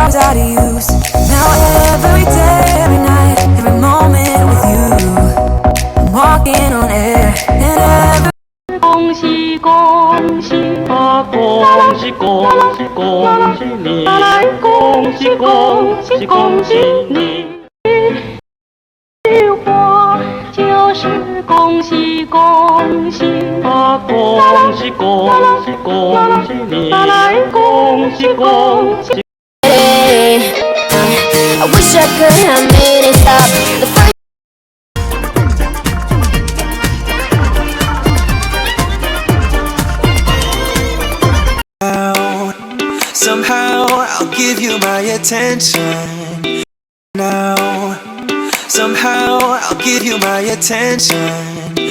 was out of use. Now every day, every night, every moment with you, I'm walking on air. And every 恭喜恭喜啊！恭喜恭喜恭喜你！恭喜恭喜恭喜你！我就是恭喜恭喜啊！恭喜恭喜恭喜你！恭喜恭喜。I wish I could have made it stop. The first Somehow I'll give you my attention. Now, somehow I'll give you my attention.